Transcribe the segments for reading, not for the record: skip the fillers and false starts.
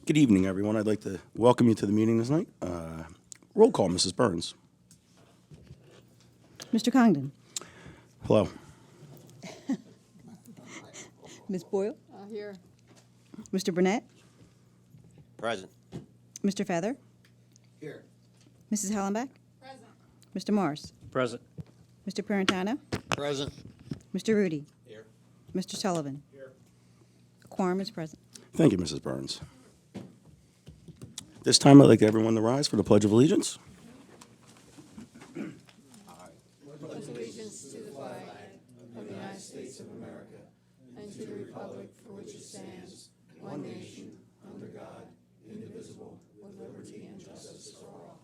Good evening, everyone. I'd like to welcome you to the meeting this night. Roll call, Mrs. Burns. Mr. Congdon. Hello. Ms. Boyle. Here. Mr. Burnett. Present. Mr. Feather. Here. Mrs. Hallenbeck. Present. Mr. Morris. Present. Mr. Parentano. Present. Mr. Rudy. Here. Mr. Sullivan. Here. Quorum is present. Thank you, Mrs. Burns. This time, I'd like everyone to rise for the Pledge of Allegiance. Allegiance to the flag of the United States of America and to the republic for which it stands, one nation, under God, indivisible, with liberty and justice for all.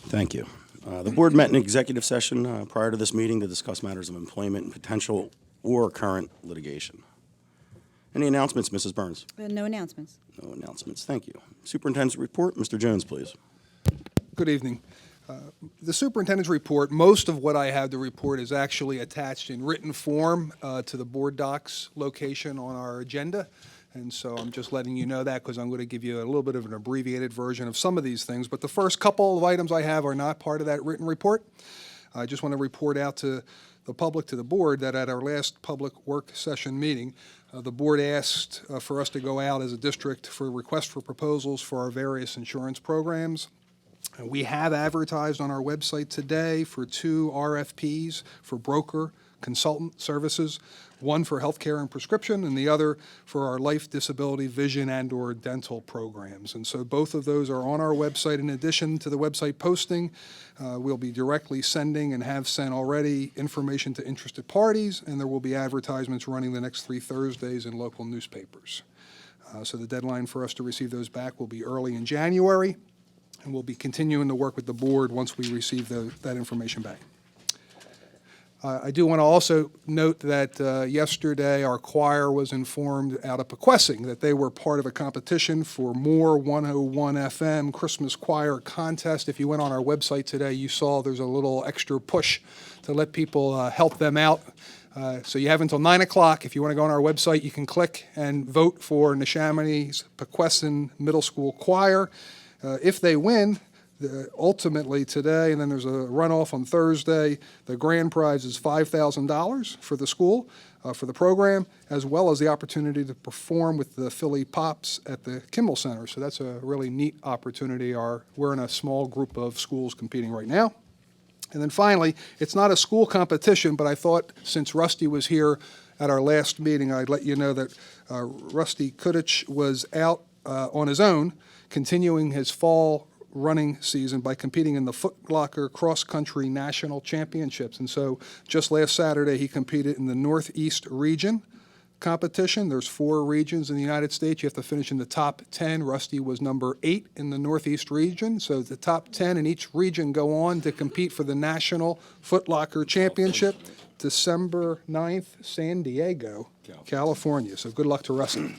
Thank you. The board met in executive session prior to this meeting to discuss matters of employment and potential or current litigation. Any announcements, Mrs. Burns? No announcements. No announcements. Thank you. Superintendent's report, Mr. Jones, please. Good evening. The superintendent's report, most of what I have to report is actually attached in written form to the board docs location on our agenda. And so I'm just letting you know that because I'm going to give you a little bit of an abbreviated version of some of these things. But the first couple of items I have are not part of that written report. I just want to report out to the public, to the board, that at our last public work session meeting, the board asked for us to go out as a district for requests for proposals for our various insurance programs. We have advertised on our website today for 2 RFPs for broker consultant services, one for healthcare and prescription, and the other for our life, disability, vision, and/or dental programs. And so both of those are on our website. In addition to the website posting, we'll be directly sending and have sent already information to interested parties, and there will be advertisements running the next 3 Thursdays in local newspapers. So the deadline for us to receive those back will be early in January, and we'll be continuing to work with the board once we receive that information back. I do want to also note that yesterday our choir was informed out of Pequessing that they were part of a competition for more 101 FM Christmas choir contest. If you went on our website today, you saw there's a little extra push to let people help them out. So you have until 9 o'clock. If you want to go on our website, you can click and vote for Neshaminy's Pequesson Middle School Choir. If they win, ultimately today, and then there's a runoff on Thursday, the grand prize is $5,000 for the school, for the program, as well as the opportunity to perform with the Philly Pops at the Kimball Center. So that's a really neat opportunity. We're in a small group of schools competing right now. And then finally, it's not a school competition, but I thought since Rusty was here at our last meeting, I'd let you know that Rusty Kudich was out on his own, continuing his fall running season by competing in the Foot Locker Cross Country National Championships. And so just last Saturday, he competed in the Northeast region competition. There's 4 regions in the United States. You have to finish in the top 10. Rusty was number 8 in the Northeast region. So the top 10 in each region go on to compete for the National Foot Locker Championship, December 9th, San Diego, California. So good luck to Rusty.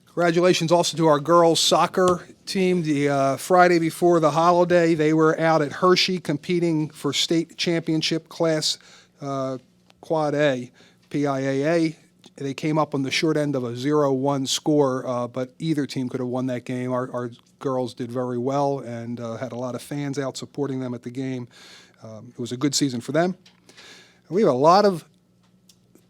Congratulations also to our girls soccer team. The Friday before the holiday, they were out at Hershey competing for state championship class Quad A, PIAA. They came up on the short end of a 0-1 score, but either team could have won that game. Our girls did very well and had a lot of fans out supporting them at the game. It was a good season for them. We have a lot of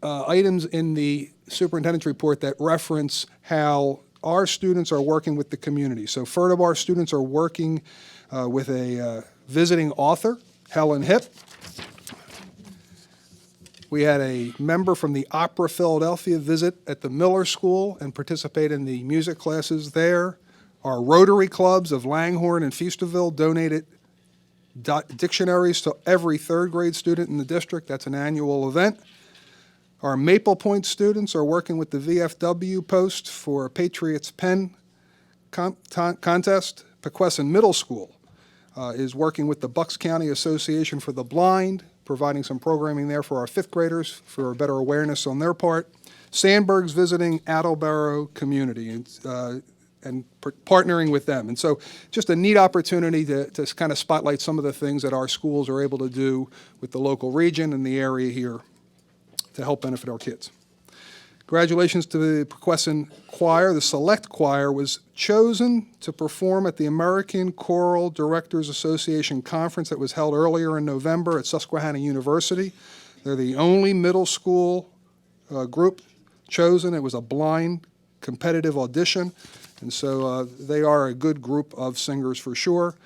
items in the superintendent's report that reference how our students are working with the community. So part of our students are working with a visiting author, Helen Hipp. We had a member from the Opera Philadelphia visit at the Miller School and participate in the music classes there. Our Rotary Clubs of Langhorne and Feasterville donated dictionaries to every 3rd grade student in the district. That's an annual event. Our Maple Point students are working with the VFW Post for a Patriots Pen contest. Pequesson Middle School is working with the Bucks County Association for the Blind, providing some programming there for our 5th graders for better awareness on their part. Sandburg's visiting Attleboro community. and partnering with them. And so just a neat opportunity to kind of spotlight some of the things that our schools are able to do with the local region and the area here to help benefit our kids. Congratulations to the Pequesson Choir. The Select Choir was chosen to perform at the American Choral Directors Association Conference that was held earlier in November at Susquehanna University. They're the only middle school group chosen. It was a blind competitive audition, and so they are a good group of singers for sure.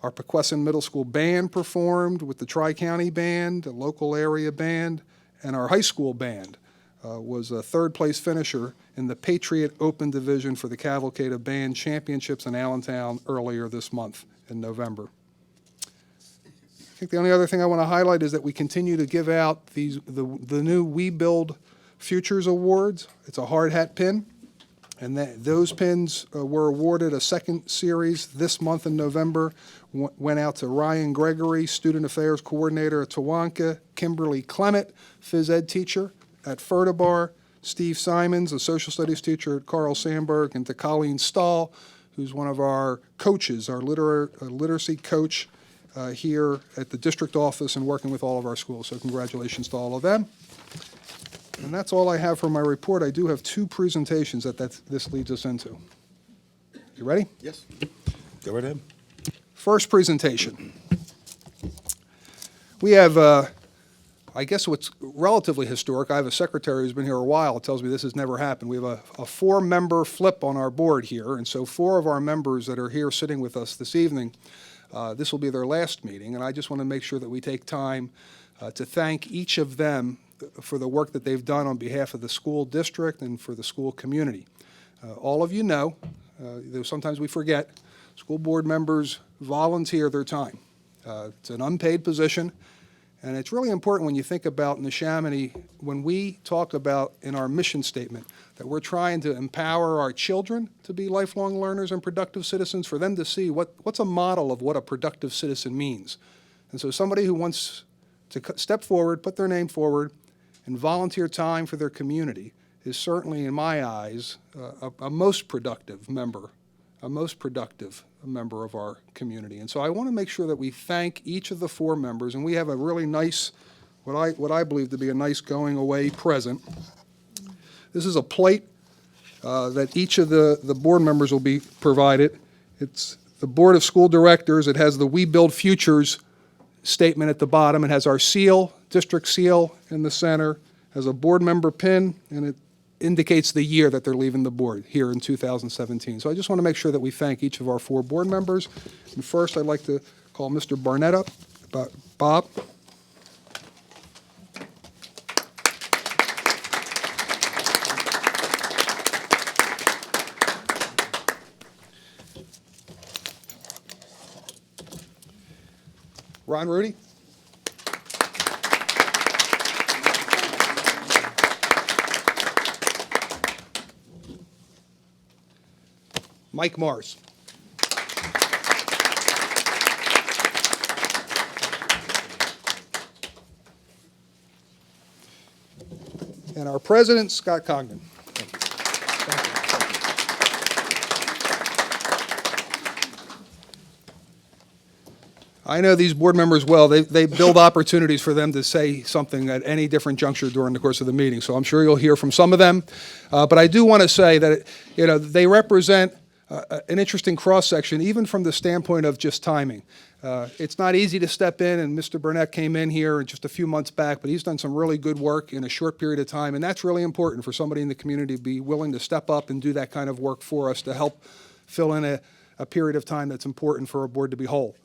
Our Pequesson Middle School band performed with the Tri-County Band, a local area band, and our high school band was a third-place finisher in the Patriot Open Division for the Cavalcade of Band Championships in Allentown earlier this month in November. I think the only other thing I want to highlight is that we continue to give out the new We Build Futures Awards. It's a hard hat pin, and those pins were awarded a second series this month in November. Went out to Ryan Gregory, Student Affairs Coordinator at Tawanka, Kimberly Clement, Phys Ed teacher at Fertibar, Steve Simons, a social studies teacher at Carl Sandburg, and to Colleen Stahl, who's one of our coaches, our literacy coach here at the district office and working with all of our schools. So congratulations to all of them. And that's all I have for my report. I do have two presentations that this leads us into. You ready? Yes. Go right ahead. First presentation. We have, I guess what's relatively historic. I have a secretary who's been here a while. It tells me this has never happened. We have a four-member flip on our board here, and so four of our members that are here sitting with us this evening, this will be their last meeting, and I just want to make sure that we take time to thank each of them for the work that they've done on behalf of the school district and for the school community. All of you know, though sometimes we forget, school board members volunteer their time. It's an unpaid position, and it's really important when you think about Neshaminy, when we talk about in our mission statement that we're trying to empower our children to be lifelong learners and productive citizens, for them to see what's a model of what a productive citizen means. And so somebody who wants to step forward, put their name forward, and volunteer time for their community is certainly, in my eyes, a most productive member of our community. And so I want to make sure that we thank each of the four members, and we have a really nice, what I believe to be a nice going away present. This is a plate that each of the board members will be provided. It's the Board of School Directors. It has the We Build Futures statement at the bottom. It has our seal, district seal in the center, has a board member pin, and it indicates the year that they're leaving the board here in 2017. So I just want to make sure that we thank each of our four board members. And first, I'd like to call Mr. Barnett up. Bob. Ron Rudy. Mike Mars. And our president, Scott Congdon. I know these board members well. They build opportunities for them to say something at any different juncture during the course of the meeting. So I'm sure you'll hear from some of them. But I do want to say that they represent an interesting cross-section, even from the standpoint of just timing. It's not easy to step in, and Mr. Burnett came in here just a few months back, but he's done some really good work in a short period of time, and that's really important for somebody in the community to be willing to step up and do that kind of work for us to help fill in a period of time that's important for a board to be whole.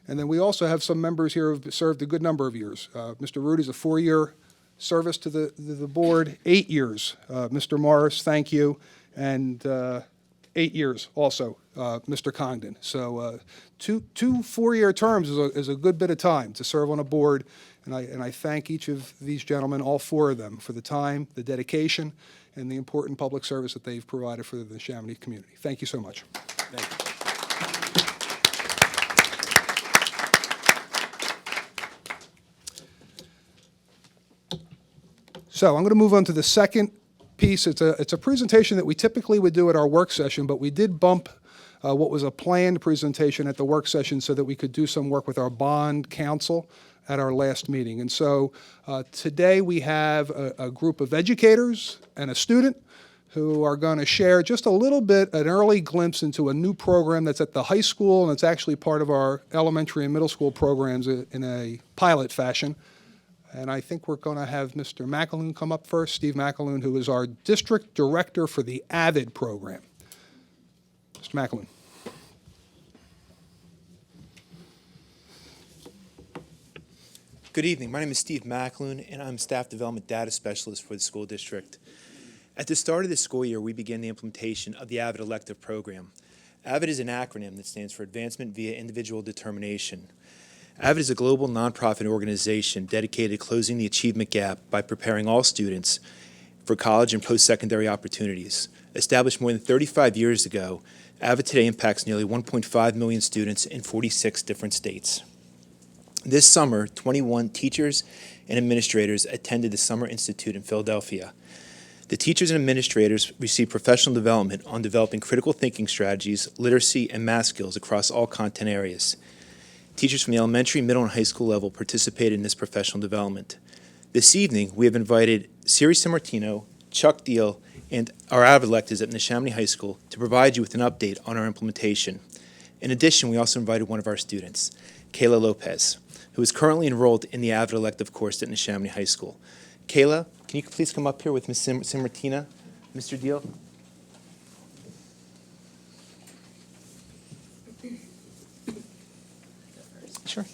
And then we also have some members here who've served a good number of years. Mr. Rudy's a 4-year service to the board, 8 years. Mr. Morris, thank you, and 8 years also, Mr. Congdon. So two 4-year terms is a good bit of time to serve on a board, and I thank each of these gentlemen, all four of them, for the time, the dedication, and the important public service that they've provided for the Neshaminy community. Thank you so much. Thank you. So I'm going to move on to the second piece. It's a presentation that we typically would do at our work session, but we did bump what was a planned presentation at the work session so that we could do some work with our bond counsel at our last meeting. And so today we have a group of educators and a student who are going to share just a little bit, an early glimpse into a new program that's at the high school, and it's actually part of our elementary and middle school programs in a pilot fashion. And I think we're going to have Mr. McAloon come up first, Steve McAloon, who is our district director for the AVID program. Mr. McAloon. Good evening. My name is Steve McAloon, and I'm Staff Development Data Specialist for the school district. At the start of the school year, we began the implementation of the AVID elective program. AVID is an acronym that stands for Advancement via Individual Determination. AVID is a global nonprofit organization dedicated to closing the achievement gap by preparing all students for college and post-secondary opportunities. Established more than 35 years ago, AVID today impacts nearly 1.5 million students in 46 different states. This summer, 21 teachers and administrators attended the Summer Institute in Philadelphia. The teachers and administrators receive professional development on developing critical thinking strategies, literacy, and math skills across all content areas. Teachers from the elementary, middle, and high school level participated in this professional development. This evening, we have invited Siri Sammartino, Chuck Deal, and our AVID electives at Neshaminy High School to provide you with an update on our implementation. In addition, we also invited one of our students, Kayla Lopez, who is currently enrolled in the AVID elective course at Neshaminy High School. Kayla, can you please come up here with Ms. Sammartino? Mr. Deal? Sure.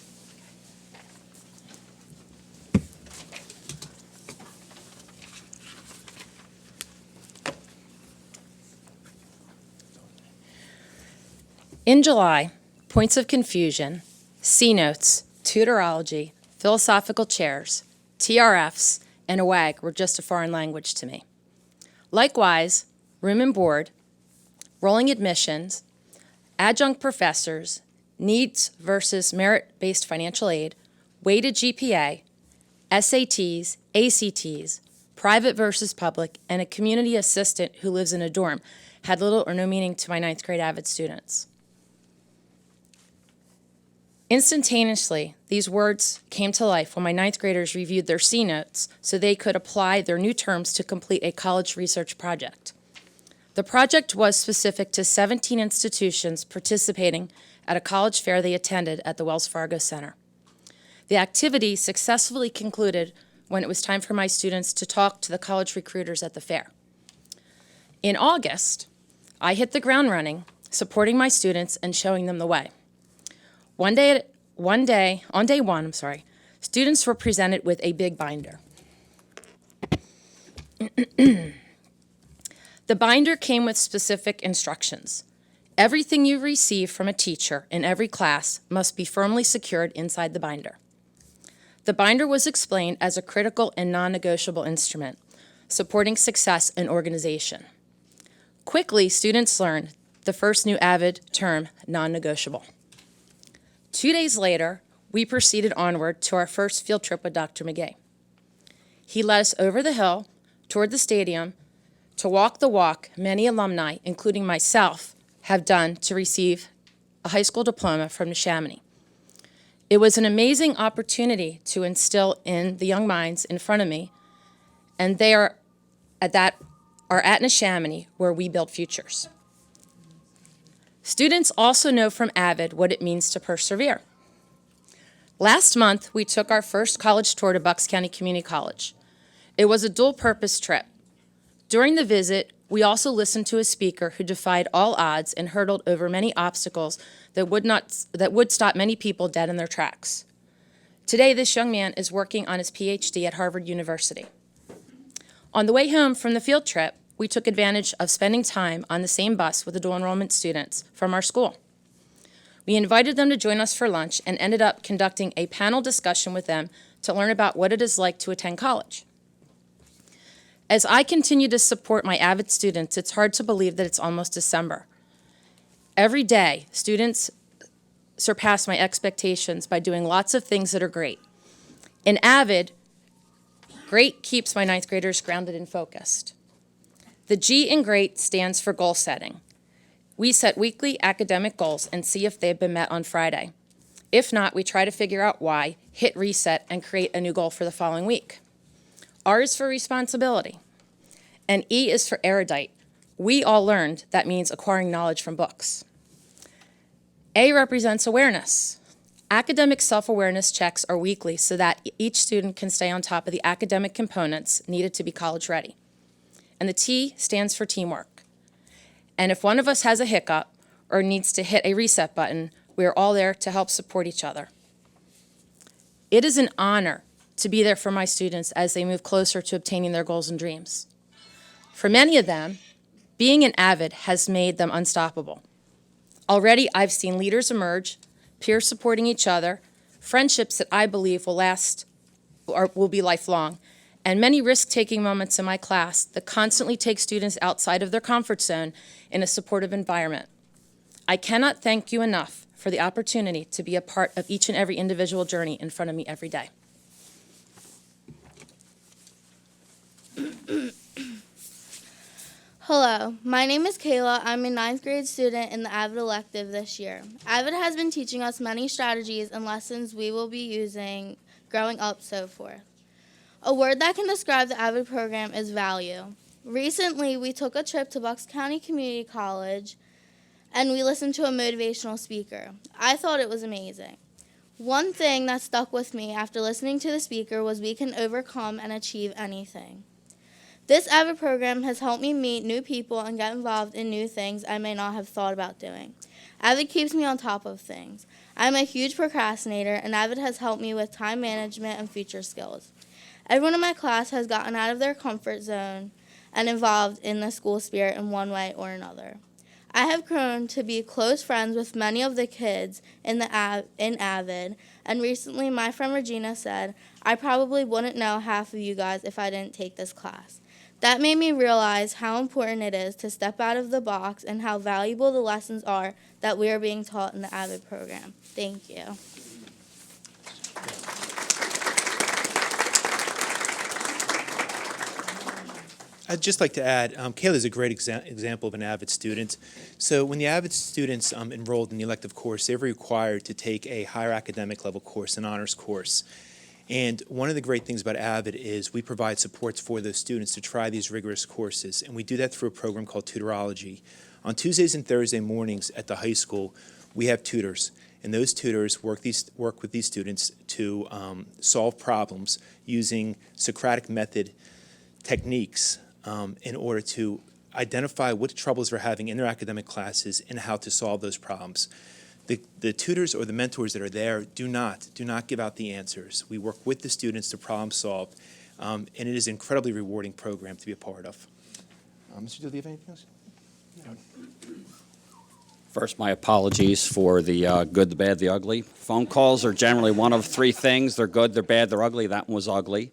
In July, points of confusion, C-notes, tutorology, philosophical chairs, TRFs, and a WAG were just a foreign language to me. Likewise, room and board, rolling admissions, adjunct professors, needs versus merit-based financial aid, weighted GPA, SATs, ACTs, private versus public, and a community assistant who lives in a dorm had little or no meaning to my ninth grade AVID students. Instantaneously, these words came to life when my ninth graders reviewed their C-notes so they could apply their new terms to complete a college research project. The project was specific to 17 institutions participating at a college fair they attended at the Wells Fargo Center. The activity successfully concluded when it was time for my students to talk to the college recruiters at the fair. In August, I hit the ground running, supporting my students and showing them the way. On day one, students were presented with a big binder. The binder came with specific instructions. Everything you receive from a teacher in every class must be firmly secured inside the binder. The binder was explained as a critical and non-negotiable instrument, supporting success in organization. Quickly, students learned the first new AVID term, non-negotiable. 2 days later, we proceeded onward to our first field trip with Dr. McGay. He led us over the hill toward the stadium to walk the walk many alumni, including myself, have done to receive a high school diploma from Neshaminy. It was an amazing opportunity to instill in the young minds in front of me, and they are at Neshaminy where we build futures. Students also know from AVID what it means to persevere. Last month, we took our first college tour to Bucks County Community College. It was a dual-purpose trip. During the visit, we also listened to a speaker who defied all odds and hurdled over many obstacles that would stop many people dead in their tracks. Today, this young man is working on his PhD at Harvard University. On the way home from the field trip, we took advantage of spending time on the same bus with the dual enrollment students from our school. We invited them to join us for lunch and ended up conducting a panel discussion with them to learn about what it is like to attend college. As I continue to support my AVID students, it's hard to believe that it's almost December. Every day, students surpass my expectations by doing lots of things that are great. In AVID, great keeps my ninth graders grounded and focused. The G in GREAT stands for goal setting. We set weekly academic goals and see if they've been met on Friday. If not, we try to figure out why, hit reset, and create a new goal for the following week. R is for responsibility, and E is for erudite. We all learned that means acquiring knowledge from books. A represents awareness. Academic self-awareness checks are weekly so that each student can stay on top of the academic components needed to be college ready. And the T stands for teamwork. And if one of us has a hiccup or needs to hit a reset button, we are all there to help support each other. It is an honor to be there for my students as they move closer to obtaining their goals and dreams. For many of them, being an AVID has made them unstoppable. Already, I've seen leaders emerge, peers supporting each other, friendships that I believe will last or will be lifelong, and many risk-taking moments in my class that constantly take students outside of their comfort zone in a supportive environment. I cannot thank you enough for the opportunity to be a part of each and every individual journey in front of me every day. Hello, my name is Kayla. I'm a 9th grade student in the AVID elective this year. AVID has been teaching us many strategies and lessons we will be using growing up, so forth. A word that can describe the AVID program is value. Recently, we took a trip to Bucks County Community College and we listened to a motivational speaker. I thought it was amazing. One thing that stuck with me after listening to the speaker was we can overcome and achieve anything. This AVID program has helped me meet new people and get involved in new things I may not have thought about doing. AVID keeps me on top of things. I'm a huge procrastinator, and AVID has helped me with time management and future skills. Everyone in my class has gotten out of their comfort zone and involved in the school spirit in one way or another. I have grown to be close friends with many of the kids in AVID, and recently my friend Regina said, "I probably wouldn't know half of you guys if I didn't take this class." That made me realize how important it is to step out of the box and how valuable the lessons are that we are being taught in the AVID program. Thank you. I'd just like to add, Kayla is a great example of an AVID student. So when the AVID students enrolled in the elective course, they were required to take a higher academic level course, an honors course. And one of the great things about AVID is we provide supports for those students to try these rigorous courses, and we do that through a program called Tutorology. On Tuesdays and Thursday mornings at the high school, we have tutors, and those tutors work with these students to solve problems using Socratic method techniques in order to identify what troubles they're having in their academic classes and how to solve those problems. The tutors or the mentors that are there do not give out the answers. We work with the students to problem solve, and it is an incredibly rewarding program to be a part of. Mr. Dill, do you have anything else? First, my apologies for the good, the bad, the ugly. Phone calls are generally one of three things. They're good, they're bad, they're ugly. That one was ugly.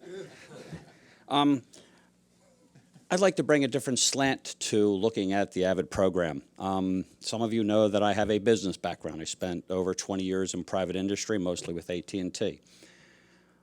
I'd like to bring a different slant to looking at the AVID program. Some of you know that I have a business background. I spent over 20 years in private industry, mostly with AT&T.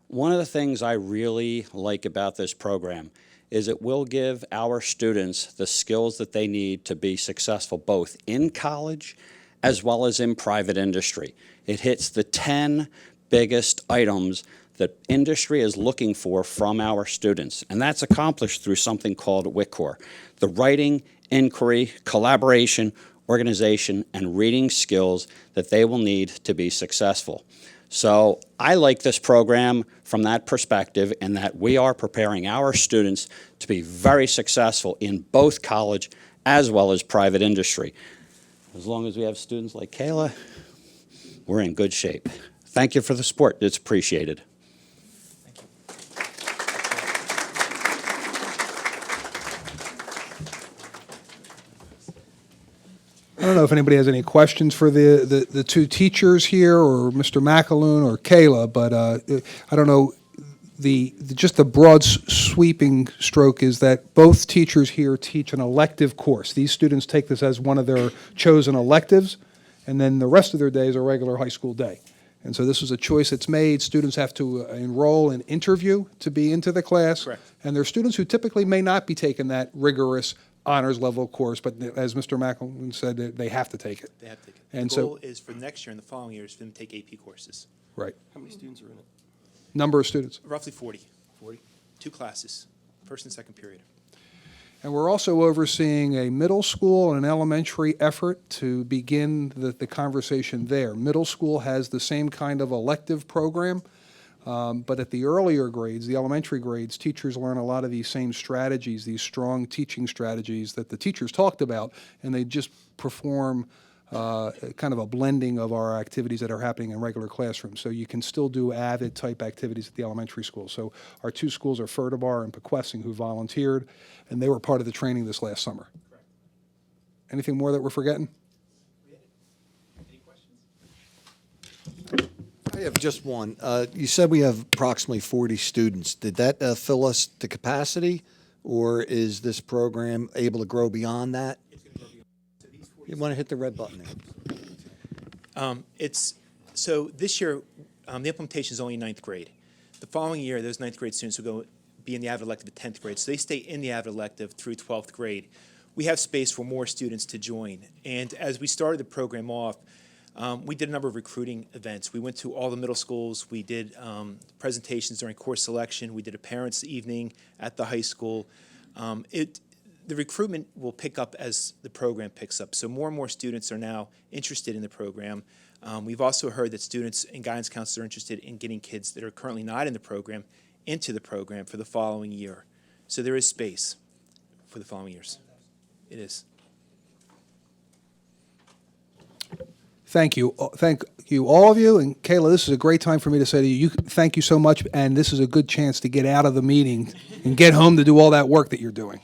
One of the things I really like about this program is it will give our students the skills that they need to be successful both in college as well as in private industry. It hits the 10 biggest items that industry is looking for from our students, and that's accomplished through something called WICOR, the writing, inquiry, collaboration, organization, and reading skills that they will need to be successful. So I like this program from that perspective in that we are preparing our students to be very successful in both college as well as private industry. As long as we have students like Kayla, we're in good shape. Thank you for the support. It's appreciated. I don't know if anybody has any questions for the two teachers here, or Mr. McAloon or Kayla, but I don't know, just the broad sweeping stroke is that both teachers here teach an elective course. These students take this as one of their chosen electives, and then the rest of their day is a regular high school day. And so this is a choice that's made. Students have to enroll and interview to be into the class. Correct. And there are students who typically may not be taking that rigorous honors level course, but as Mr. Macklin said, they have to take it. They have to take it. And The so- goal is for next year and the following years for them to take AP courses. Right. How many students are in it? Number of students. Roughly 40. 40? 2 classes, first and second period. And we're also overseeing a middle school and an elementary effort to begin the conversation there. Middle school has the same kind of elective program, but at the earlier grades, the elementary grades, teachers learn a lot of these same strategies, these strong teaching strategies that the teachers talked about, and they just perform kind of a blending of our activities that are happening in regular classrooms. So you can still do AVID-type activities at the elementary school. So our 2 schools are Furtabar and Pequessing, who volunteered, and they were part of the training this last summer. Correct. Anything more that we're forgetting? Any questions? I have just one. You said we have approximately 40 students. Did that fill us to capacity, or is this program able to grow beyond that? It's going to grow beyond. So these 40 You want to hit the red button there. So this year, the implementation is only in 9th grade. The following year, those 9th grade students will be in the AVID elective at 10th grade. So they stay in the AVID elective through 12th grade. We have space for more students to join. And as we started the program off, we did a number of recruiting events. We went to all the middle schools. We did presentations during course selection. We did a parents' evening at the high school. The recruitment will pick up as the program picks up. So more and more students are now interested in the program. We've also heard that students and guidance counselors are interested in getting kids that are currently not in the program into the program for the following year. So there is space for the following years. It is. Thank you. Thank you, all of you. And Kayla, this is a great time for me to say to you, thank you so much. And this is a good chance to get out of the meeting and get home to do all that work that you're doing.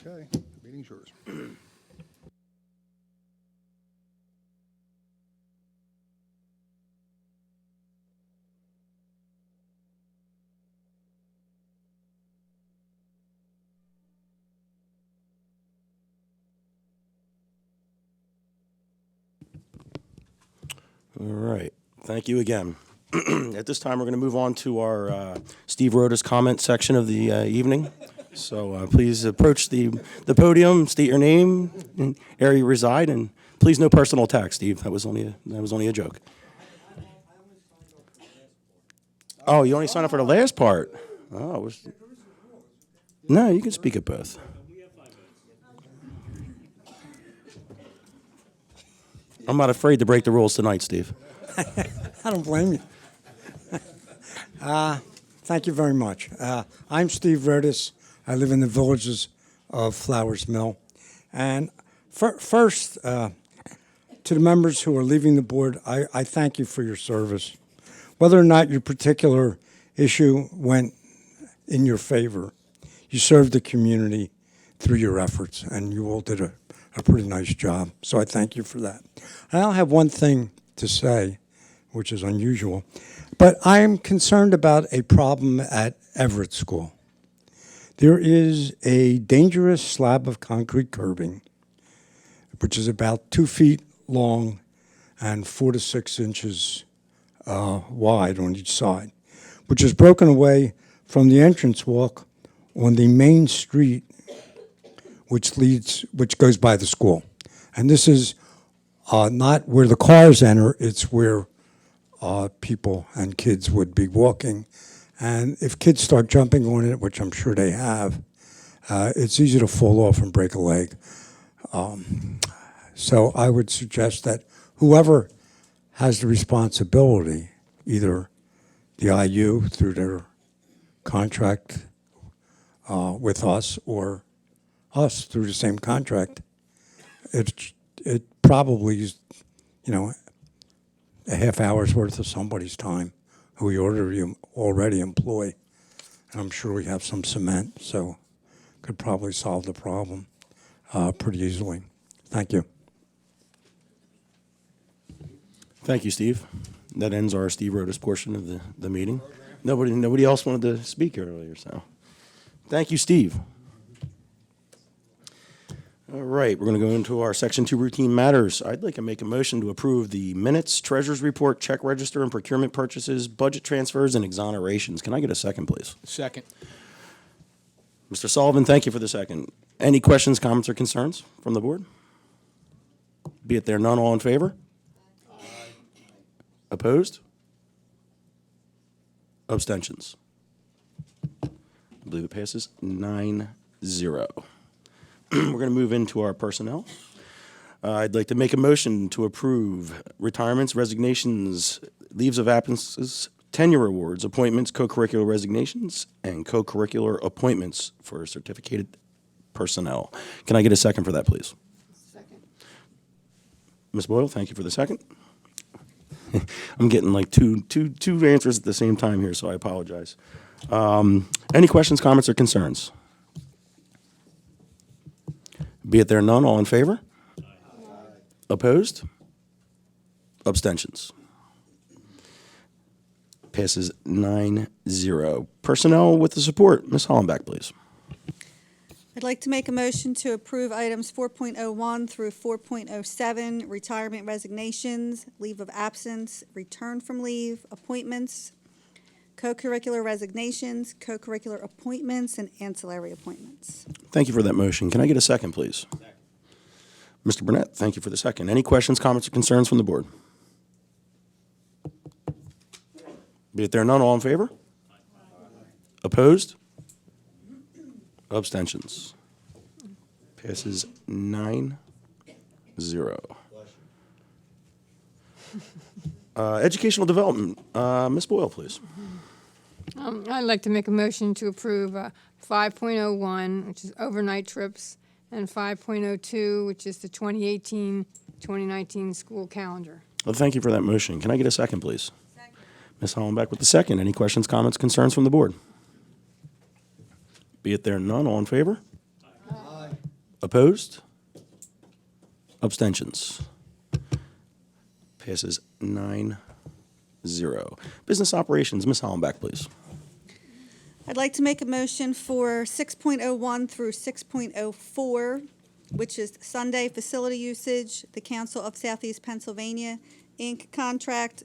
Okay, the meeting's yours. All right. Thank you again. At this time, we're going to move on to our Steve Roda's comment section of the evening. So please approach the podium, state your name, and area you reside, and please no personal attacks, Steve. That was only a joke. Oh, you only signed up for the last part. Oh, no, you can speak at both. I'm not afraid to break the rules tonight, Steve. I don't blame you. Thank you very much. I'm Steve Rodas. I live in the villages of Flowers Mill. And first, to the members who are leaving the board, I thank you for your service. Whether or not your particular issue went in your favor, you served the community through your efforts, and you all did a pretty nice job. So I thank you for that. I don't have one thing to say, which is unusual, but I'm concerned about a problem at Everett School. There is a dangerous slab of concrete curbing, which is about 2 feet long and 4 to 6 inches wide on each side, which is broken away from the entrance walk on the main street, which goes by the school. And this is not where the cars enter, it's where people and kids would be walking. And if kids start jumping on it, which I'm sure they have, it's easy to fall off and break a leg. So I would suggest that whoever has the responsibility, either the IU through their contract with us or us through the same contract, it probably is, a half hour's worth of somebody's time who we already employ. And I'm sure we have some cement, so could probably solve the problem pretty easily. Thank you. Thank you, Steve. That ends our Steve Rodas portion of the meeting. Nobody else wanted to speak earlier, so thank you, Steve. All right, we're going to go into our Section 2 routine matters. I'd like to make a motion to approve the minutes, treasurer's report, check register, and procurement purchases, budget transfers, and exonerations. Can I get a second, please? Second. Mr. Sullivan, thank you for the second. Any questions, comments, or concerns from the board? Be it there none, all in favor? Aye. Opposed? Abstentions? I believe it passes 9-0. We're going to move into our personnel. I'd like to make a motion to approve retirements, resignations, leaves of absences, tenure awards, appointments, co-curricular resignations, and co-curricular appointments for certificated personnel. Can I get a second for that, please? Second. Ms. Boyle, thank you for the second. I'm getting like two answers at the same time here, so I apologize. Any questions, comments, or concerns? Be it there none, all in favor? Aye. Opposed? Abstentions? Passes 9-0. Personnel with the support. Ms. Hollenbeck, please. I'd like to make a motion to approve items 4.01 through 4.07, retirement resignations, leave of absence, return from leave, appointments, co-curricular resignations, co-curricular appointments, and ancillary appointments. Thank you for that motion. Can I get a second, please? Second. Mr. Burnett, thank you for the second. Any questions, comments, or concerns from the board? Be it there none, all in favor? Aye. Opposed? Abstentions? Passes 9-0. Educational development. Ms. Boyle, please. I'd like to make a motion to approve 5.01, which is overnight trips, and 5.02, which is the 2018-2019 school calendar. Well, thank you for that motion. Can I get a second, please? Second. Ms. Hollenbeck with the second. Any questions, comments, concerns from the board? Be it there none, all in favor? Aye. Opposed? Abstentions? Passes 9-0. Business operations, Ms. Hollenbeck, please. I'd like to make a motion for 6.01 through 6.04, which is Sunday facility usage, the Council of Southeast Pennsylvania, Inc. contract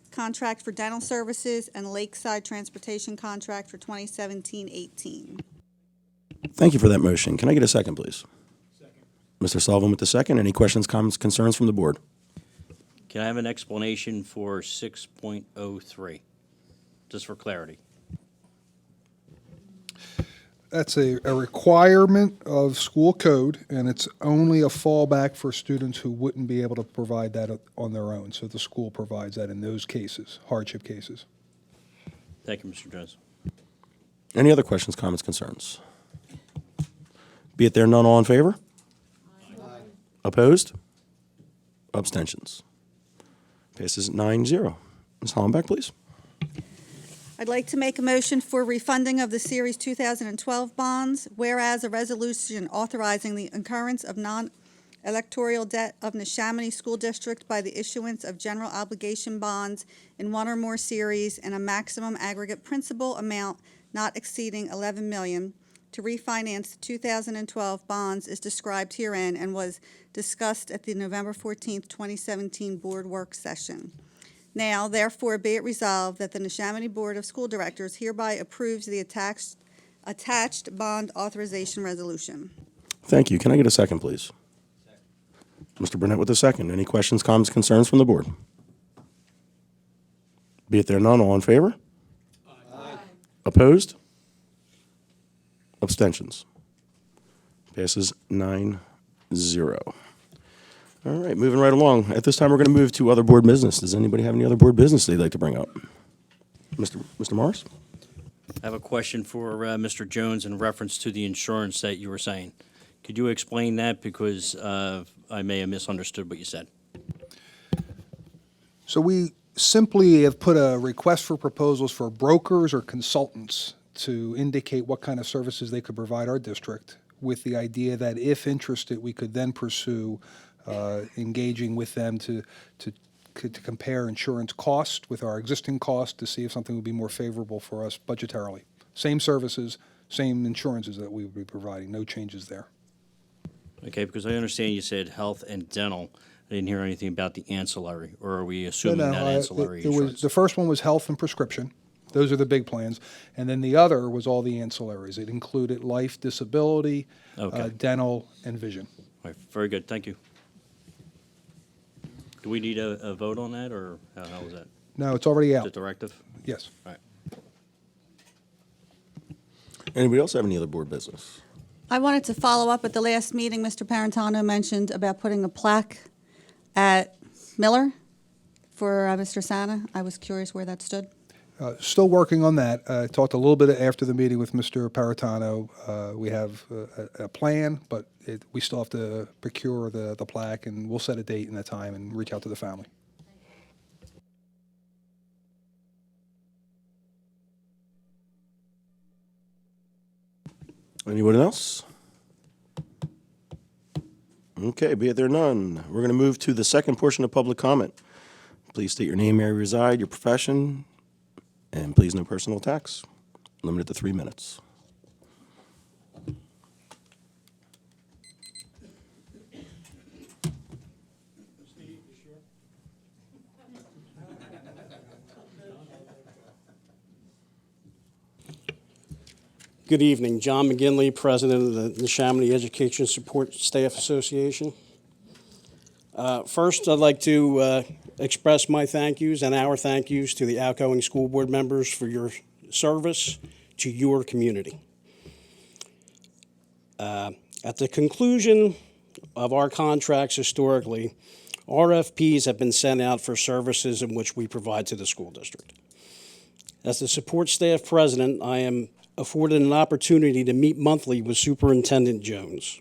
for dental services, and Lakeside Transportation contract for 2017-18. Thank you for that motion. Can I get a second, please? Second. Mr. Sullivan with the second. Any questions, comments, concerns from the board? Can I have an explanation for 6.03, just for clarity? That's a requirement of school code, and it's only a fallback for students who wouldn't be able to provide that on their own. So the school provides that in those cases, hardship cases. Thank you, Mr. Jones. Any other questions, comments, concerns? Be it there none, all in favor? Aye. Opposed? Abstentions? Passes 9-0. Ms. Hollenbeck, please. I'd like to make a motion for refunding of the Series 2012 bonds, whereas a resolution authorizing the incurrence of non-electoral debt of Neshaminy School District by the issuance of general obligation bonds in one or more series and a maximum aggregate principal amount not exceeding $11 million to refinance the 2012 bonds is described herein and was discussed at the November 14th, 2017 board work session. Now, therefore, be it resolved that the Neshaminy Board of School Directors hereby approves the attached bond authorization resolution. Thank you. Can I get a second, please? Second. Mr. Burnett with the second. Any questions, comments, concerns from the board? Be it there none, all in favor? Aye. Opposed? Abstentions? Passes 9-0. All right, moving right along. At this time, we're going to move to other board business. Does anybody have any other board business they'd like to bring up? Mr. Morris? I have a question for Mr. Jones in reference to the insurance that you were saying. Could you explain that, because I may have misunderstood what you said? So we simply have put a request for proposals for brokers or consultants to indicate what kind of services they could provide our district, with the idea that if interested, we could then pursue engaging with them to compare insurance cost with our existing cost to see if something would be more favorable for us budgetarily. Same services, same insurances that we would be providing, no changes there. Okay, because I understand you said health and dental. I didn't hear anything about the ancillary, or are we No, assuming no, that ancillary it was, insurance? the first one was health and prescription. Those are the big plans. And then the other was all the ancillaries. It included life, disability, Okay. dental, and vision. All right, very good, thank you. Do we need a vote on that, or how is that? No, it's already The out. directive? Yes. All right. Anybody else have any other board business? I wanted to follow up at the last meeting, Mr. Parentano mentioned about putting a plaque at Miller for Mr. Santa. I was curious where that stood. Still working on that. Talked a little bit after the meeting with Mr. Paratano. We have a plan, but we still have to procure the plaque, and we'll set a date and a time and reach out to the family. Anyone else? Okay, be it there none. We're going to move to the second portion of public comment. Please state your name, where you reside, your profession, and please no personal attacks. Limited to 3 minutes. Good evening. John McGinley, President of the Neshaminy Education Support Staff Association. First, I'd like to express my thank yous and our thank yous to the outgoing school board members for your service to your community. At the conclusion of our contracts historically, RFPs have been sent out for services in which we provide to the school district. As the support staff president, I am afforded an opportunity to meet monthly with Superintendent Jones.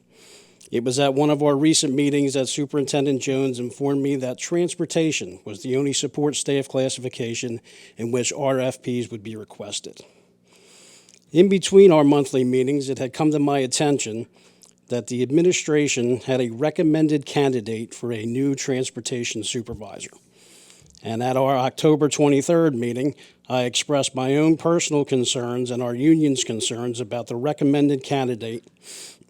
It was at one of our recent meetings that Superintendent Jones informed me that transportation was the only support staff classification in which RFPs would be requested. In between our monthly meetings, it had come to my attention that the administration had a recommended candidate for a new transportation supervisor. And at our October 23rd meeting, I expressed my own personal concerns and our union's concerns about the recommended candidate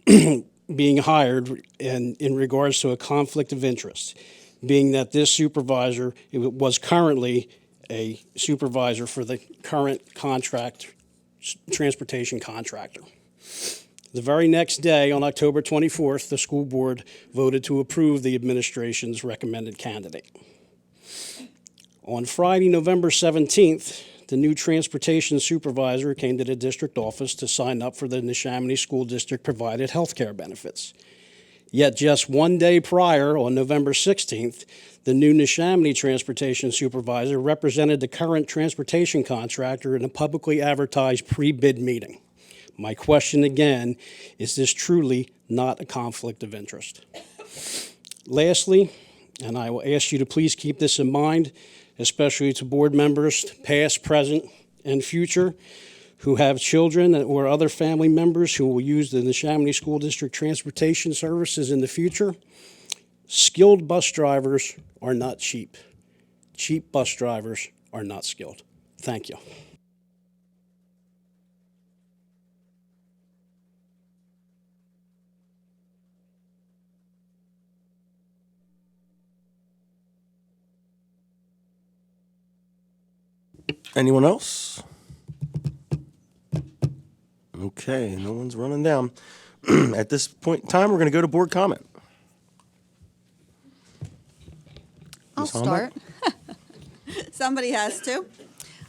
being hired in regards to a conflict of interest, being that this supervisor was currently a supervisor for the current transportation contractor. The very next day, on October 24th, the school board voted to approve the administration's recommended candidate. On Friday, November 17th, the new transportation supervisor came to the district office to sign up for the Neshaminy School District provided health care benefits. Yet just one day prior, on November 16th, the new Neshaminy transportation supervisor represented the current transportation contractor in a publicly advertised pre-bid meeting. My question again, is this truly not a conflict of interest? Lastly, and I will ask you to please keep this in mind, especially to board members, past, present, and future, who have children or other family members who will use the Neshaminy School District transportation services in the future. Skilled bus drivers are not cheap. Cheap bus drivers are not skilled. Thank you. Anyone else? Okay, no one's running down. At this point in time, we're going to go to board comment. I'll Ms. Hollenbeck? start. Somebody has to.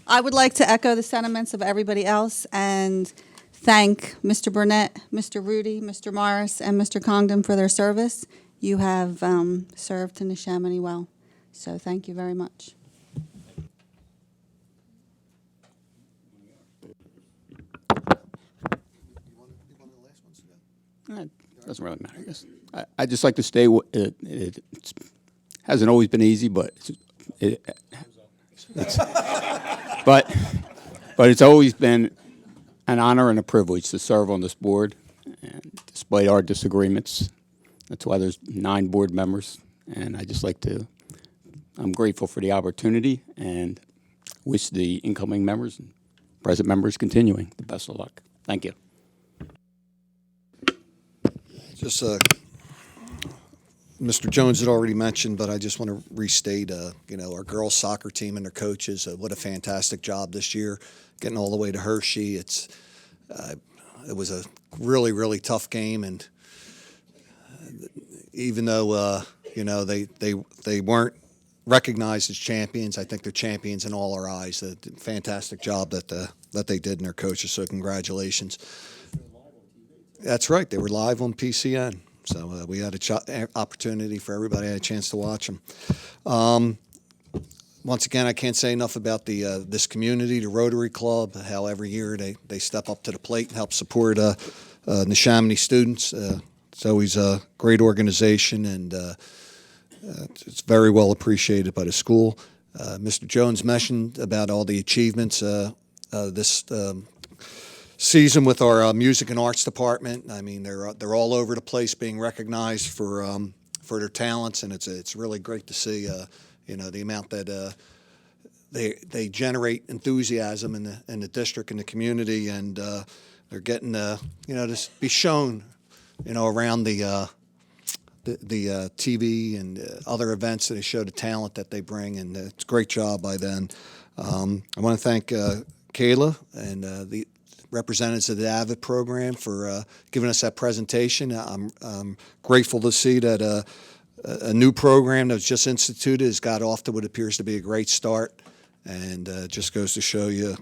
I would like to echo the sentiments of everybody else and thank Mr. Burnett, Mr. Rudy, Mr. Morris, and Mr. Congdon for their service. You have served to Neshaminy well, so thank you very much. It doesn't really matter, I guess. I'd just like to stay, it hasn't always been easy, but but it's always been an honor and a privilege to serve on this board, and despite our disagreements. That's why there's 9 board members, and I just like to, I'm grateful for the opportunity and wish the incoming members and present members continuing the best of luck. Thank you. Just Mr. Jones had already mentioned, but I just want to restate, our girls soccer team and their coaches, what a fantastic job this year, getting all the way to Hershey. It was a really, really tough game, and even though, they weren't recognized as champions, I think they're champions in all our eyes. A fantastic job that they did, and their coaches, so congratulations. That's right, they were live on PCN. So we had an opportunity for everybody, had a chance to watch them. Once again, I can't say enough about this community, the Rotary Club, how every year they step up to the plate and help support Neshaminy students. It's always a great organization, and it's very well appreciated by the school. Mr. Jones mentioned about all the achievements this season with our music and arts department. I mean, they're all over the place being recognized for their talents, and it's really great to see the amount that they generate enthusiasm in the district and the community, and they're getting to be shown around the TV and other events that they show the talent that they bring, and it's a great job by them. I want to thank Kayla and the representatives of the AVID program for giving us that presentation. I'm grateful to see that a new program that was just instituted has got off to what appears to be a great start, and just goes to show you,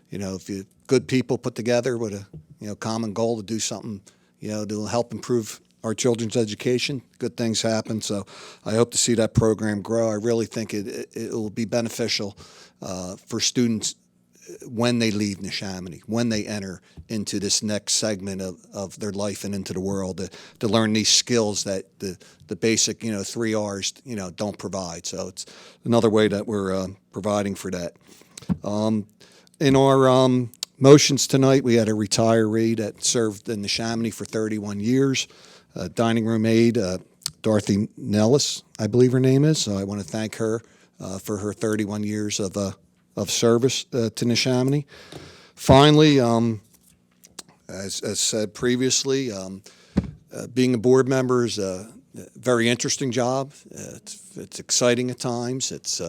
if good people put together with a common goal to do something, to help improve our children's education, good things happen. So I hope to see that program grow. I really think it will be beneficial for students when they leave Neshaminy, when they enter into this next segment of their life and into the world, to learn these skills that the basic 3 R's don't provide. So it's another way that we're providing for that. In our motions tonight, we had a retiree that served in Neshaminy for 31 years, dining room aide, Dorothy Nellis, I believe her name is. So I want to thank her for her 31 years of service to Neshaminy. Finally, as said previously, being a board member is a very interesting job. It's exciting at times. It's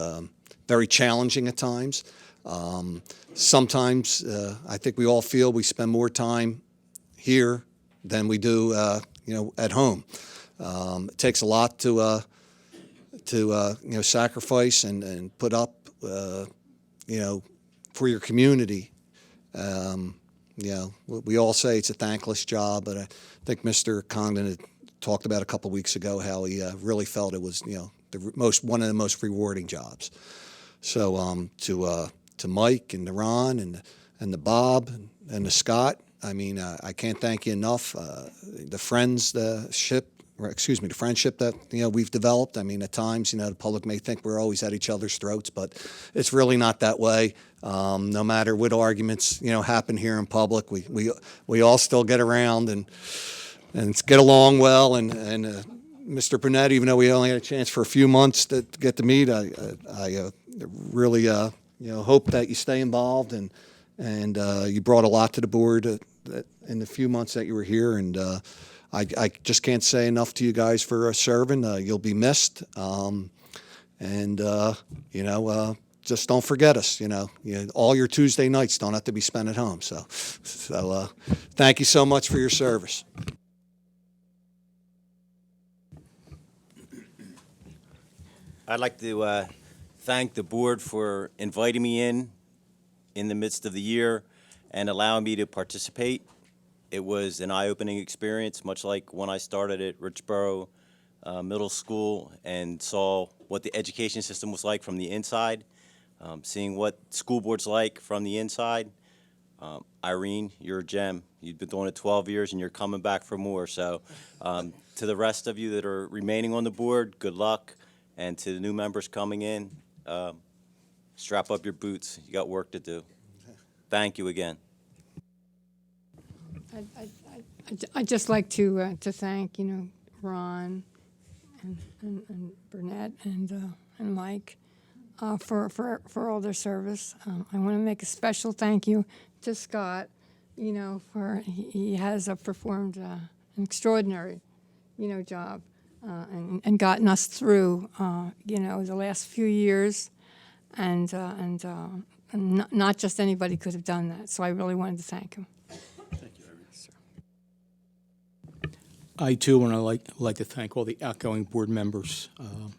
very challenging at times. Sometimes I think we all feel we spend more time here than we do, at home. It takes a lot to sacrifice and put up, for your community. We all say it's a thankless job, but I think Mr. Congdon had talked about a couple weeks ago how he really felt it was, one of the most rewarding jobs. So to Mike and to Ron and to Bob and to Scott, I mean, I can't thank you enough. The friendship that we've developed. I mean, at times, the public may think we're always at each other's throats, but it's really not that way. No matter what arguments happen here in public, we all still get around and get along well. And Mr. Burnett, even though we only had a chance for a few months to get to meet, I really hope that you stay involved and you brought a lot to the board in the few months that you were here, and I just can't say enough to you guys for serving. You'll be missed, just don't forget us. All your Tuesday nights don't have to be spent at home. So thank you so much for your service. I'd like to thank the board for inviting me in the midst of the year and allowing me to participate. It was an eye-opening experience, much like when I started at Richboro Middle School and saw what the education system was like from the inside, seeing what school board's like from the inside. Irene, you're a gem. You've been doing it 12 years and you're coming back for more. So to the rest of you that are remaining on the board, good luck. And to the new members coming in, strap up your boots. You got work to do. Thank you again. I'd just like to thank Ron and Burnett and Mike for all their service. I want to make a special thank you to Scott. For he has performed an extraordinary job and gotten us through, the last few years. And not just anybody could have done that. So I really wanted to thank him. I, too, want to like to thank all the outgoing board members.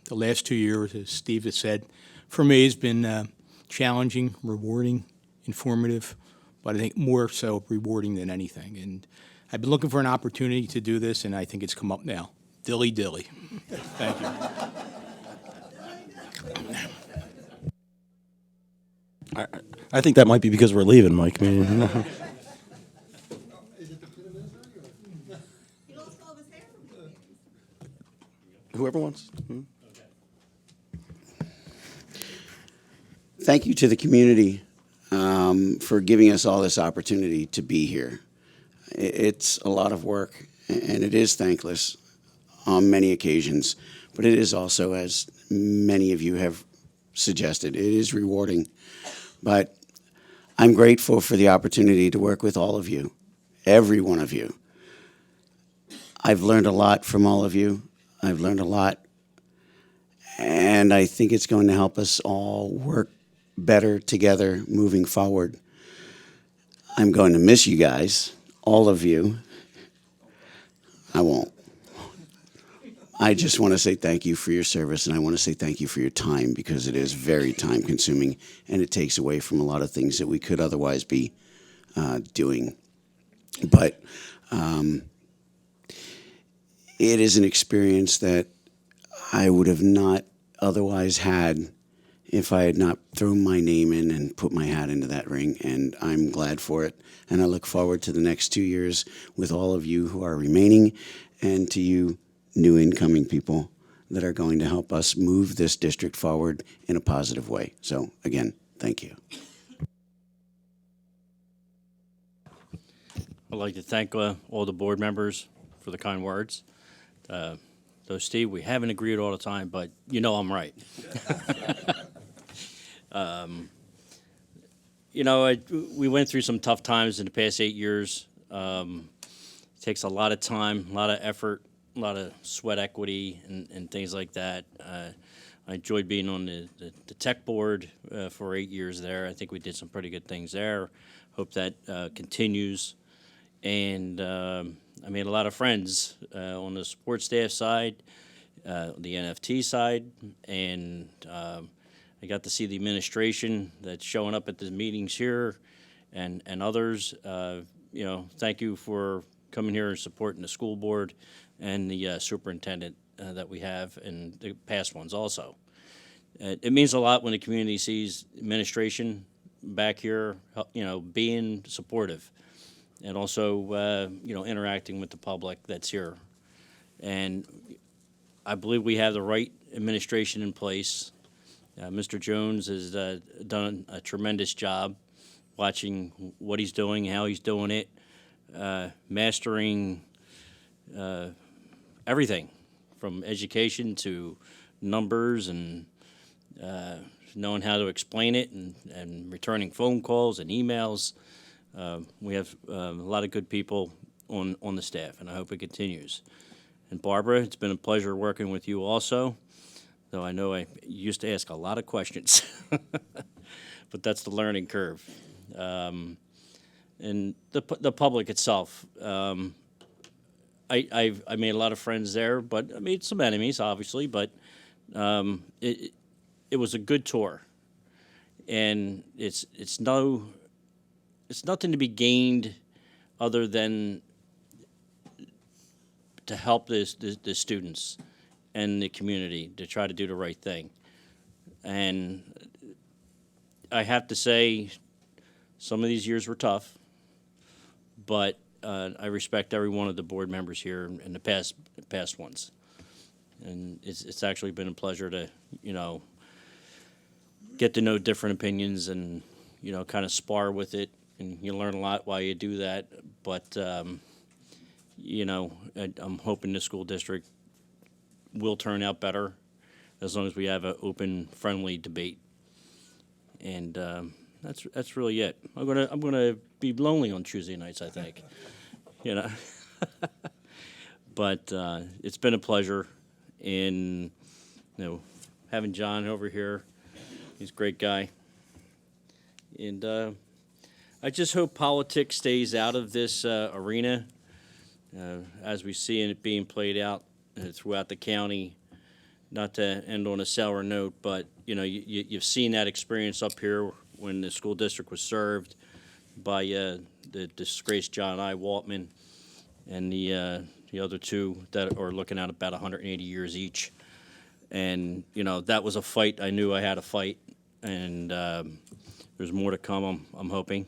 The last 2 years, as Steve has said, for me has been challenging, rewarding, informative, but I think more so rewarding than anything. And I've been looking for an opportunity to do this, and I think it's come up now. Dilly dilly. Thank you. I think that might be because we're leaving, Mike. I mean, whoever wants. Thank you to the community for giving us all this opportunity to be here. It's a lot of work, and it is thankless on many occasions, but it is also, as many of you have suggested, it is rewarding. But I'm grateful for the opportunity to work with all of you, every one of you. I've learned a lot from all of you. I've learned a lot, and I think it's going to help us all work better together moving forward. I'm going to miss you guys, all of you. I won't. I just want to say thank you for your service, and I want to say thank you for your time, because it is very time-consuming, and it takes away from a lot of things that we could otherwise be doing. But it is an experience that I would have not otherwise had if I had not thrown my name in and put my hat into that ring, and I'm glad for it. And I look forward to the next 2 years with all of you who are remaining, and to you new incoming people that are going to help us move this district forward in a positive way. So again, thank you. I'd like to thank all the board members for the kind words. Though, Steve, we haven't agreed all the time, but you know I'm right. We went through some tough times in the past 8 years. It takes a lot of time, a lot of effort, a lot of sweat equity and things like that. I enjoyed being on the tech board for 8 years there. I think we did some pretty good things there. Hope that continues. And I made a lot of friends on the support staff side, the NFT side, and I got to see the administration that's showing up at the meetings here and others. Thank you for coming here and supporting the school board and the superintendent that we have, and the past ones also. It means a lot when the community sees administration back here, being supportive, and also, interacting with the public that's here. And I believe we have the right administration in place. Mr. Jones has done a tremendous job watching what he's doing, how he's doing it, mastering everything from education to numbers, and knowing how to explain it, and returning phone calls and emails. We have a lot of good people on the staff, and I hope it continues. And Barbara, it's been a pleasure working with you also, though I know I used to ask a lot of questions, but that's the learning curve. And the public itself, I made a lot of friends there, but I made some enemies, obviously, but it was a good tour. And it's nothing to be gained other than to help the students and the community to try to do the right thing. And I have to say, some of these years were tough, but I respect every one of the board members here in the past ones. And it's actually been a pleasure to, get to know different opinions and, kind of spar with it. And you learn a lot while you do that. But, I'm hoping the school district will turn out better as long as we have an open, friendly debate. And that's really it. I'm gonna be lonely on Tuesday nights, I think. But it's been a pleasure. And, having John over here, he's a great guy. And I just hope politics stays out of this arena, as we see it being played out throughout the county. Not to end on a sour note, but you've seen that experience up here when the school district was served by the disgraced John I. Waltman and the other two that are looking at about 180 years each. And that was a fight I knew I had to fight, and there's more to come. I'm hoping,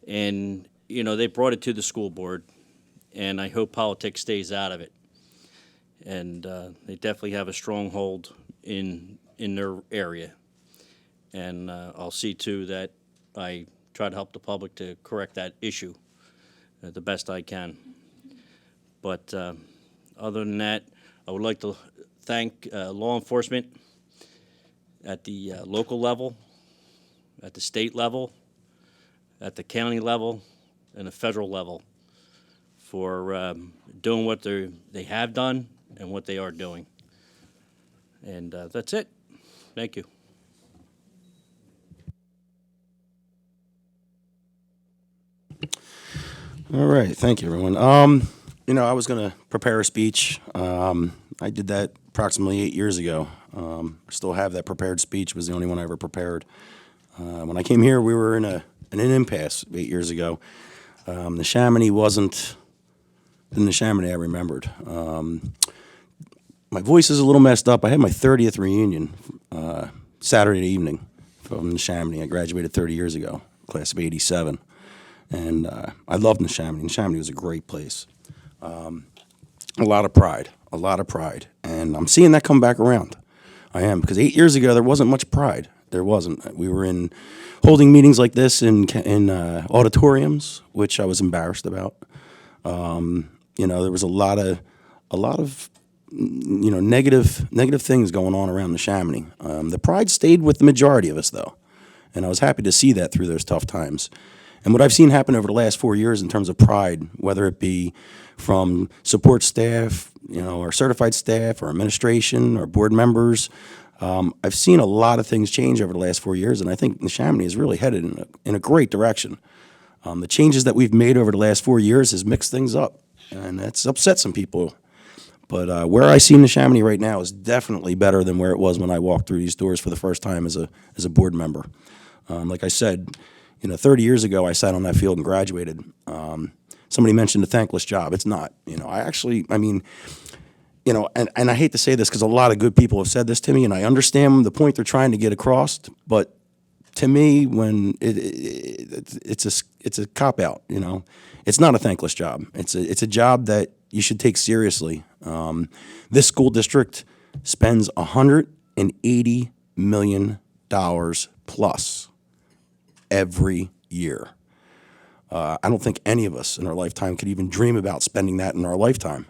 and they brought it to the school board, and I hope politics stays out of it. And they definitely have a stronghold in their area. And I'll see, too, that I try to help the public to correct that issue the best I can. But other than that, I would like to thank law enforcement at the local level, at the state level, at the county level, and the federal level for doing what they have done and what they are doing. And that's it. Thank you. All right, thank you, everyone. I was going to prepare a speech. I did that approximately 8 years ago. I still have that prepared speech. It was the only one I ever prepared. When I came here, we were in an impasse 8 years ago. Neshaminy wasn't the Neshaminy I remembered. My voice is a little messed up. I had my 30th reunion Saturday evening from Neshaminy. I graduated 30 years ago, class of '87. And I loved Neshaminy. Neshaminy was a great place. A lot of pride. And I'm seeing that come back around. I am, because 8 years ago, there wasn't much pride. There wasn't. We were holding meetings like this in auditoriums, which I was embarrassed about. There was a lot of negative things going on around Neshaminy. The pride stayed with the majority of us, though, and I was happy to see that through those tough times. And what I've seen happen over the last 4 years in terms of pride, whether it be from support staff, or certified staff, or administration, or board members, I've seen a lot of things change over the last 4 years, and I think Neshaminy is really headed in a great direction. The changes that we've made over the last 4 years has mixed things up, and that's upset some people. But where I see Neshaminy right now is definitely better than where it was when I walked through these doors for the first time as a board member. Like I said, 30 years ago, I sat on that field and graduated. Somebody mentioned a thankless job. It's not. And I hate to say this because a lot of good people have said this to me, and I understand the point they're trying to get across. But to me, when it's a cop out. It's not a thankless job. It's a job that you should take seriously. This school district spends $180 million plus every year. I don't think any of us in our lifetime could even dream about spending that in our lifetime.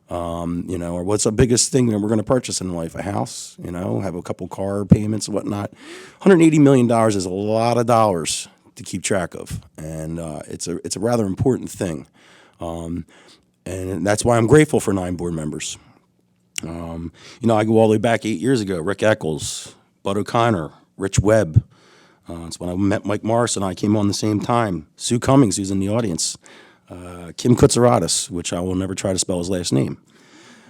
Or what's the biggest thing that we're going to purchase in life? A house, have a couple car payments and whatnot. $180 million is a lot of dollars to keep track of, and it's a rather important thing. And that's why I'm grateful for 9 board members. I go all the way back 8 years ago. Rick Eccles, Bud O'Connor, Rich Webb. It's when I met Mike Morris and I came on the same time. Sue Cummings, who's in the audience. Kim Kutsaratis, which I will never try to spell his last name.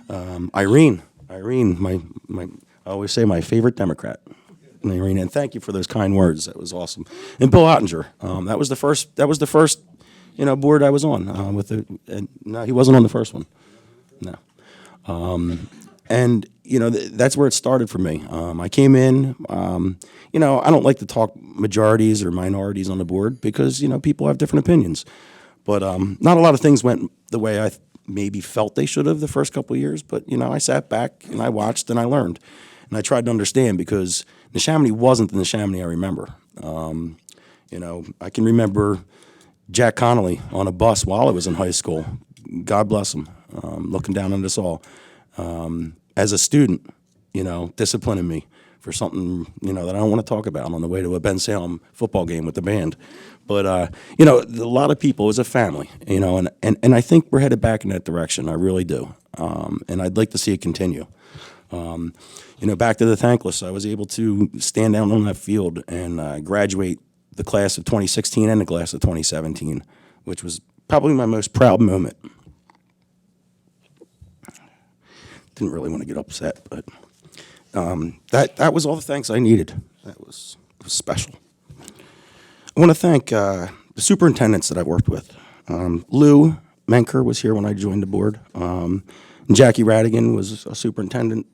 Irene, I always say my favorite Democrat. Irene, and thank you for those kind words. That was awesome. And Bill Ottinger. That was the first board I was on. No, he wasn't on the first one. No. And that's where it started for me. I came in. I don't like to talk majorities or minorities on the board because people have different opinions. But not a lot of things went the way I maybe felt they should have the first couple of years. But I sat back and I watched and I learned, and I tried to understand because Neshaminy wasn't the Neshaminy I remember. I can remember Jack Connolly on a bus while I was in high school. God bless him, looking down on us all. As a student, disciplining me for something, that I don't want to talk about on the way to a Ben Salem football game with the band. But, a lot of people, as a family, and I think we're headed back in that direction. I really do. And I'd like to see it continue. Back to the thankless, I was able to stand down on that field and graduate the class of 2016 and the class of 2017, which was probably my most proud moment. Didn't really want to get upset, but that was all the thanks I needed. It was special. I want to thank the superintendents that I've worked with. Lou Menker was here when I joined the board. Jackie Radigan was a superintendent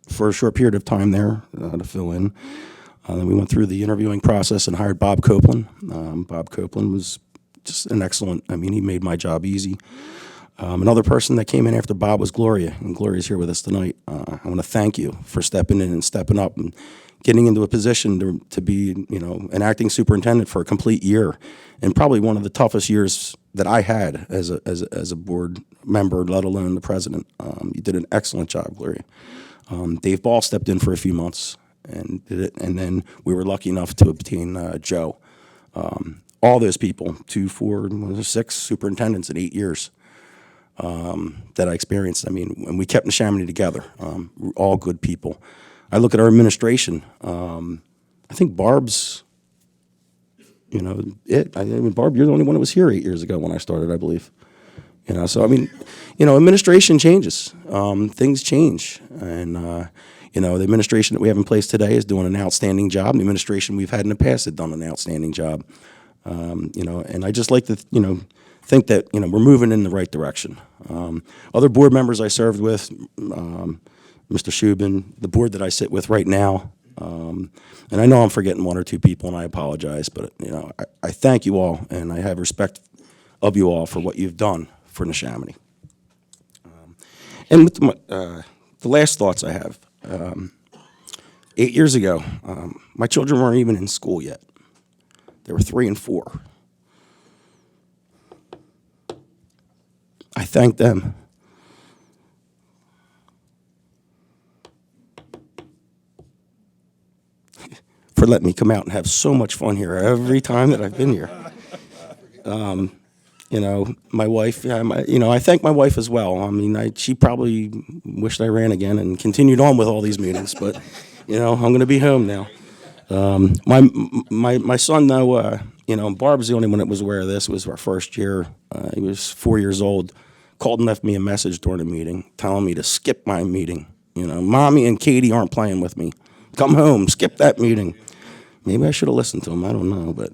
for a short period of time there to fill in. Then we went through the interviewing process and hired Bob Copeland. Bob Copeland was just an excellent, he made my job easy. Another person that came in after Bob was Gloria, and Gloria's here with us tonight. I want to thank you for stepping in and stepping up and getting into a position to be, an acting superintendent for a complete year, and probably one of the toughest years that I had as a board member, let alone the president. You did an excellent job, Gloria. Dave Ball stepped in for a few months and did it, and then we were lucky enough to obtain Joe. All those people, 2, 4, 6 superintendents in 8 years. That I experienced. And we kept Neshaminy together. We're all good people. I look at our administration. I think Barb's, Barb, you're the only one that was here 8 years ago when I started, I believe. So administration changes. Things change, and the administration that we have in place today is doing an outstanding job. The administration we've had in the past had done an outstanding job. And I just like to, think that we're moving in the right direction. Other board members I served with, Mr. Shubin, the board that I sit with right now, and I know I'm forgetting 1 or 2 people, and I apologize, but I thank you all, and I have respect of you all for what you've done for Neshaminy. And with the last thoughts I have, 8 years ago, my children weren't even in school yet. They were 3 and 4. I thank them. For letting me come out and have so much fun here every time that I've been here. My wife, I thank my wife as well. She probably wished I ran again and continued on with all these meetings, but, I'm going to be home now. My son, though, Barb's the only one that was aware of this. It was our first year. He was 4 years old. Called and left me a message during the meeting telling me to skip my meeting. Mommy and Katie aren't playing with me. Come home, skip that meeting. Maybe I should have listened to him. I don't know. But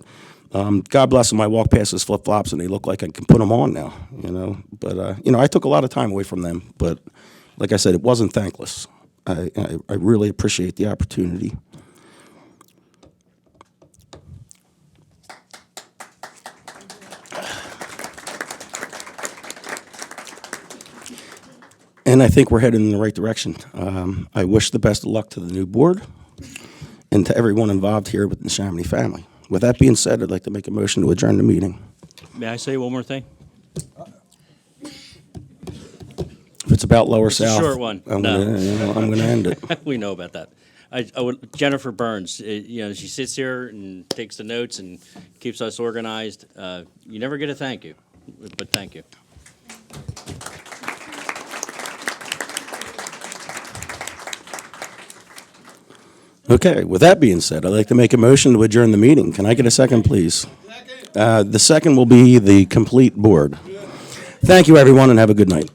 God bless him. I walk past his flip-flops, and they look like I can put them on now. But, I took a lot of time away from them. But like I said, it wasn't thankless. I really appreciate the opportunity. And I think we're headed in the right direction. I wish the best of luck to the new board and to everyone involved here with the Neshaminy family. With that being said, I'd like to make a motion to adjourn the meeting. May I say one more thing? If it's about Lower South, Short one. I'm going to end it. We know about that. Jennifer Burns, she sits here and takes the notes and keeps us organized. You never get a thank you, but thank you. Okay, with that being said, I'd like to make a motion to adjourn the meeting. Can I get a second, please? The second will be the complete board. Thank you, everyone, and have a good night.